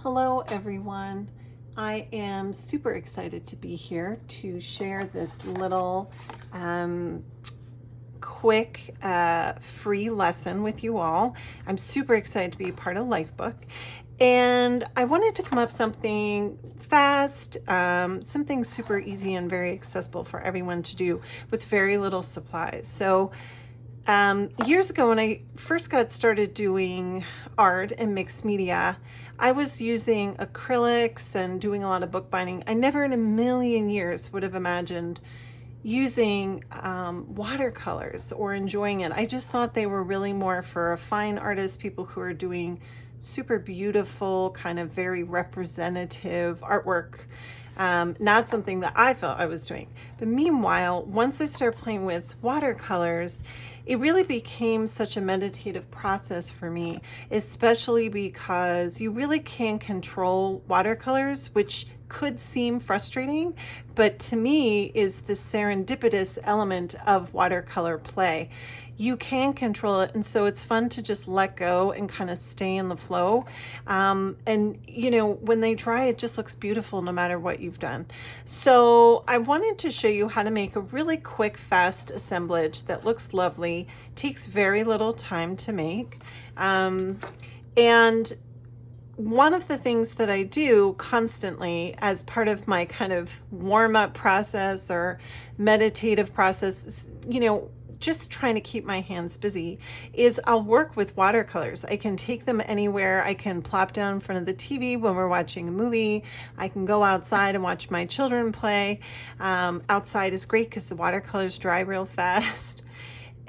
Hello everyone. I am super excited to be here to share this little quick free lesson with you all. I'm super excited to be a part of Lifebook, and I wanted to come up something fast, something super easy and very accessible for everyone to do with very little supplies. So years ago, when I first got started doing art and mixed media, I was using acrylics and doing a lot of bookbinding. I never in a million years would have imagined using watercolors or enjoying it. I just thought they were really more for fine artists, people who are doing super beautiful, kind of very representative artwork. Not something that I felt I was doing. But meanwhile, once I started playing with watercolors, it really became such a meditative process for me, especially because you really can control watercolors, which could seem frustrating, but to me is the serendipitous element of watercolor play. You can control it, and so it's fun to just let go and kind of stay in the flow. And you know, when they dry, it just looks beautiful no matter what you've done. So I wanted to show you how to make a really quick, fast assemblage that looks lovely, takes very little time to make. And one of the things that I do constantly as part of my kind of warm-up process or meditative process, you know, just trying to keep my hands busy, is I'll work with watercolors. I can take them anywhere. I can plop down in front of the TV when we're watching a movie. I can go outside and watch my children play. Outside is great because the watercolors dry real fast.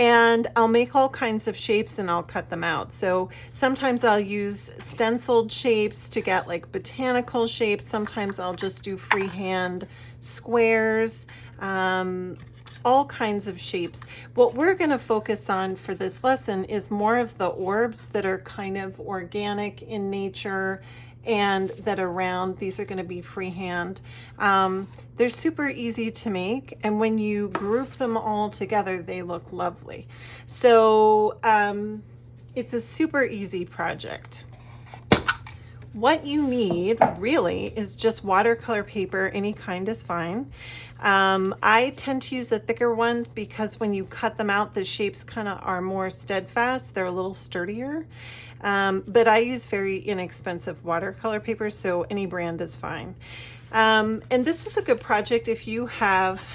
And I'll make all kinds of shapes and I'll cut them out. So sometimes I'll use stenciled shapes to get like botanical shapes. Sometimes I'll just do freehand squares, all kinds of shapes. What we're going to focus on for this lesson is more of the orbs that are kind of organic in nature and that are round. These are going to be freehand. They're super easy to make, and when you group them all together, they look lovely. So it's a super easy project. What you need really is just watercolor paper. Any kind is fine. I tend to use the thicker one because when you cut them out, the shapes kind of are more steadfast. They're a little sturdier. But I use very inexpensive watercolor paper, so any brand is fine. And this is a good project if you have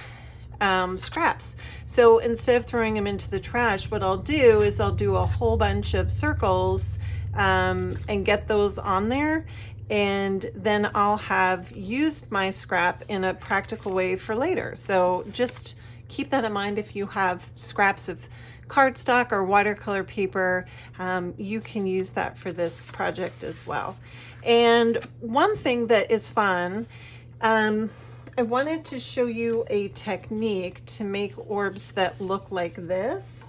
scraps. So instead of throwing them into the trash, what I'll do is I'll do a whole bunch of circles and get those on there, and then I'll have used my scrap in a practical way for later. So just keep that in mind. If you have scraps of cardstock or watercolor paper, you can use that for this project as well. And one thing that is fun, I wanted to show you a technique to make orbs that look like this.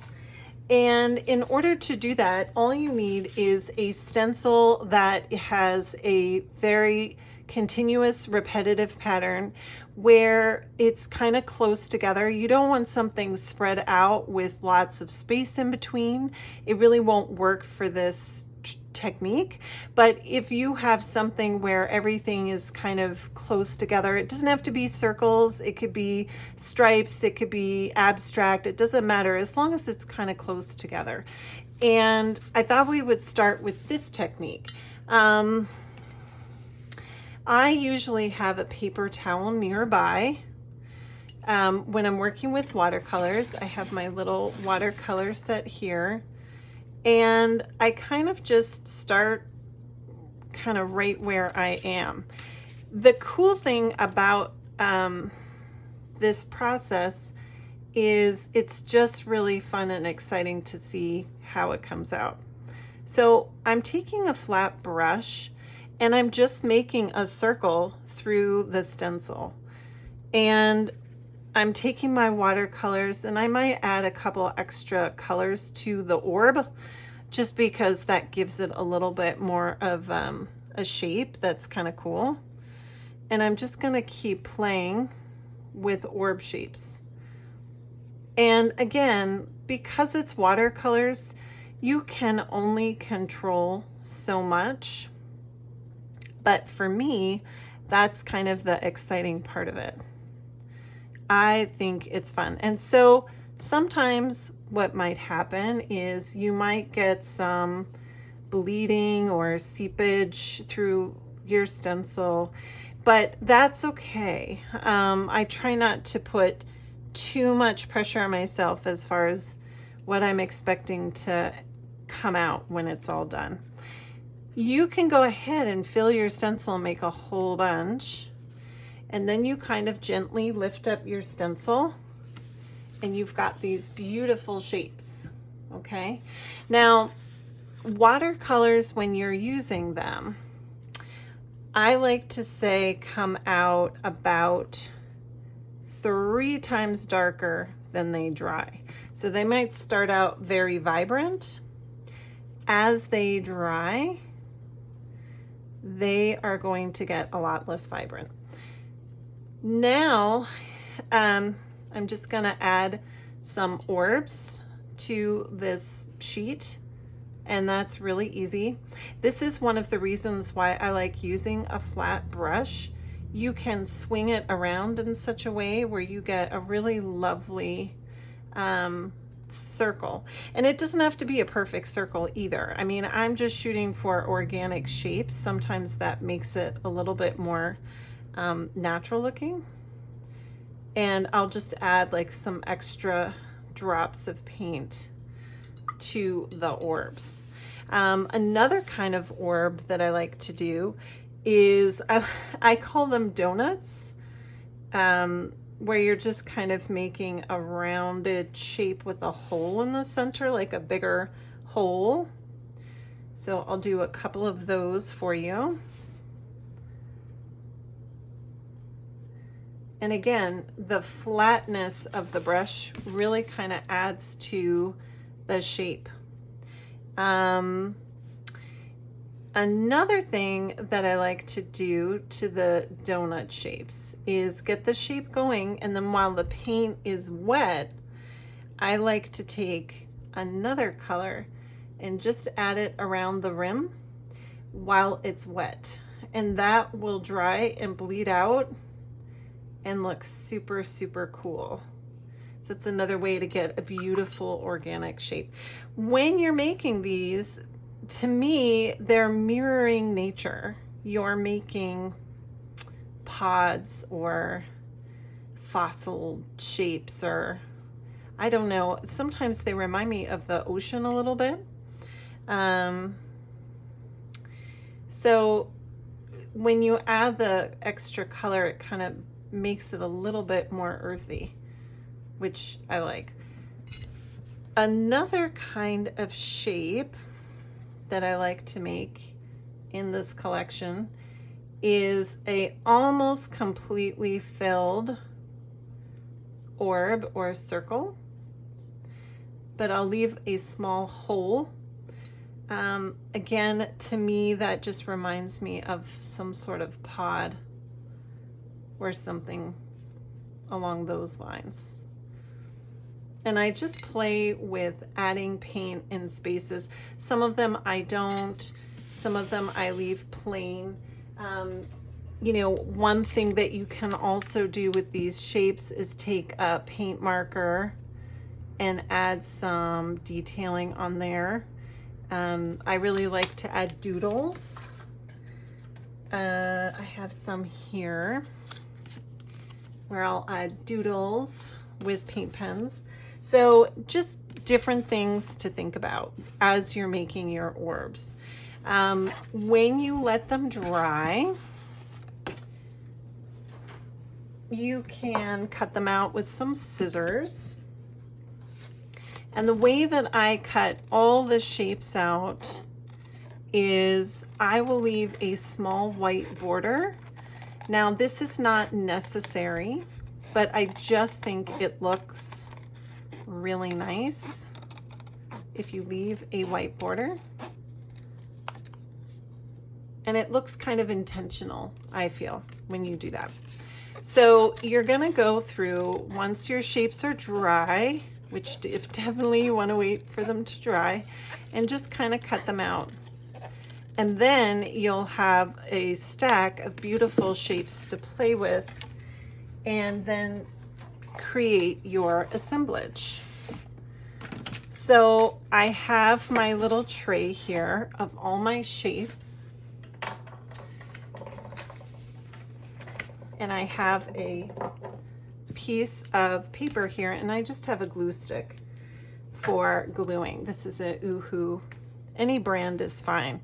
And in order to do that, all you need is a stencil that has a very continuous repetitive pattern where it's kind of close together. You don't want something spread out with lots of space in between. It really won't work for this technique. But if you have something where everything is kind of close together, it doesn't have to be circles, it could be stripes, it could be abstract, it doesn't matter as long as it's kind of close together. And I thought we would start with this technique. I usually have a paper towel nearby. When I'm working with watercolors, I have my little watercolor set here, and I kind of just start kind of right where I am. The cool thing about this process is it's just really fun and exciting to see how it comes out. So I'm taking a flat brush and I'm just making a circle through the stencil, and I'm taking my watercolors, and I might add a couple extra colors to the orb just because that gives it a little bit more of a shape that's kind of cool. And I'm just going to keep playing with orb shapes. And again, because it's watercolors, you can only control so much. But for me, that's kind of the exciting part of it. I think it's fun. And so sometimes what might happen is you might get some bleeding or seepage through your stencil, but that's okay. I try not to put too much pressure on myself as far as what I'm expecting to come out when it's all done. You can go ahead and fill your stencil and make a whole bunch, and then you kind of gently lift up your stencil and you've got these beautiful shapes. Okay, now watercolors, when you're using them, I like to say come out about 3 times darker than they dry. So they might start out very vibrant. As they dry, they are going to get a lot less vibrant. Now, I'm just gonna add some orbs to this sheet, and that's really easy. This is one of the reasons why I like using a flat brush. You can swing it around in such a way where you get a really lovely circle. And it doesn't have to be a perfect circle either. I mean, I'm just shooting for organic shapes. Sometimes that makes it a little bit more natural looking. And I'll just add like some extra drops of paint to the orbs. Another kind of orb that I like to do is, I call them donuts, where you're just kind of making a rounded shape with a hole in the center, like a bigger hole. So I'll do a couple of those for you. And again, the flatness of the brush really kind of adds to the shape. Another thing that I like to do to the donut shapes is get the shape going, and then while the paint is wet, I like to take another color and just add it around the rim while it's wet. And that will dry and bleed out and look super, super cool. So it's another way to get a beautiful organic shape. When you're making these, to me, they're mirroring nature. You're making pods or fossil shapes, or I don't know. Sometimes they remind me of the ocean a little bit. So when you add the extra color, it kind of makes it a little bit more earthy, which I like. Another kind of shape that I like to make in this collection is a almost completely filled orb or circle, but I'll leave a small hole. Again, to me, that just reminds me of some sort of pod or something along those lines. And I just play with adding paint in spaces. Some of them I don't, some of them I leave plain. You know, one thing that you can also do with these shapes is take a paint marker and add some detailing on there. I really like to add doodles. I have some here where I'll add doodles with paint pens. So just different things to think about as you're making your orbs. When you let them dry, you can cut them out with some scissors. And the way that I cut all the shapes out is I will leave a small white border. Now this is not necessary, but I just think it looks really nice if you leave a white border. And it looks kind of intentional, I feel, when you do that. So you're gonna go through, once your shapes are dry, which if definitely you wanna wait for them to dry, and just kind of cut them out. And then you'll have a stack of beautiful shapes to play with and then create your assemblage. So I have my little tray here of all my shapes. And I have a piece of paper here, and I just have a glue stick for gluing. This is a Oohoo. Any brand is fine.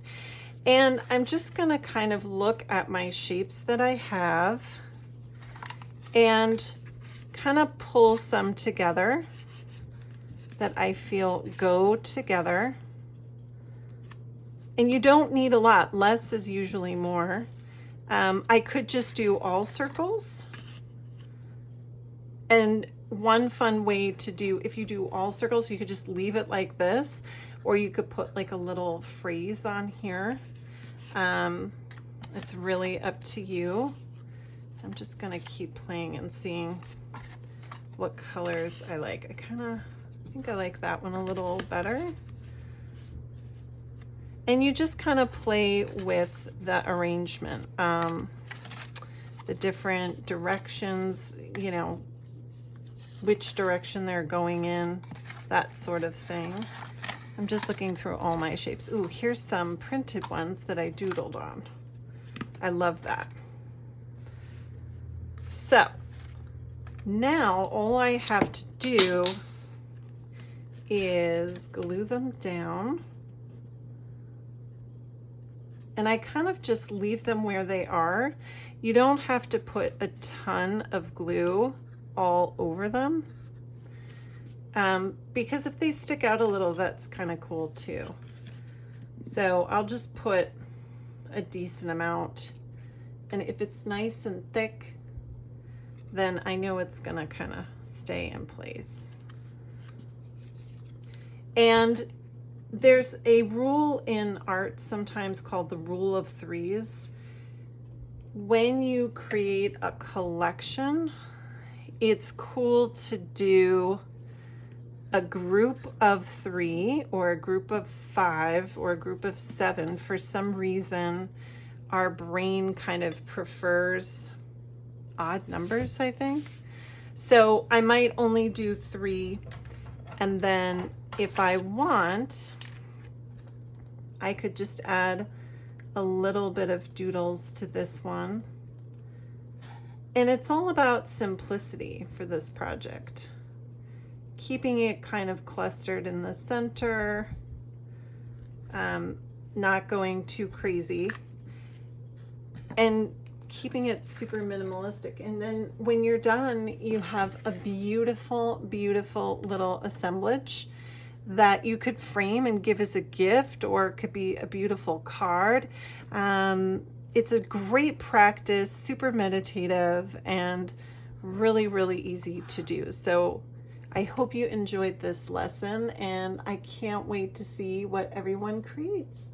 And I'm just gonna kind of look at my shapes that I have and kind of pull some together that I feel go together. And you don't need a lot. Less is usually more. I could just do all circles. And one fun way to do, if you do all circles, you could just leave it like this, or you could put like a little phrase on here. It's really up to you. I'm just gonna keep playing and seeing what colors I like. I think I like that one a little better. And you just kind of play with the arrangement, the different directions, you know, which direction they're going in, that sort of thing. I'm just looking through all my shapes. Ooh, here's some printed ones that I doodled on. I love that. So now all I have to do is glue them down. And I kind of just leave them where they are. You don't have to put a ton of glue all over them. Because if they stick out a little, that's kind of cool too. So I'll just put a decent amount. And if it's nice and thick, then I know it's gonna kind of stay in place. And there's a rule in art sometimes called the rule of threes. When you create a collection, it's cool to do a group of 3 or a group of 5 or a group of 7. For some reason, our brain kind of prefers odd numbers, I think. So I might only do 3, and then if I want, I could just add a little bit of doodles to this one. And it's all about simplicity for this project. Keeping it kind of clustered in the center, not going too crazy, and keeping it super minimalistic. And then when you're done, you have a beautiful, beautiful little assemblage that you could frame and give as a gift, or it could be a beautiful card. It's a great practice, super meditative, and really, really easy to do. So I hope you enjoyed this lesson, and I can't wait to see what everyone creates.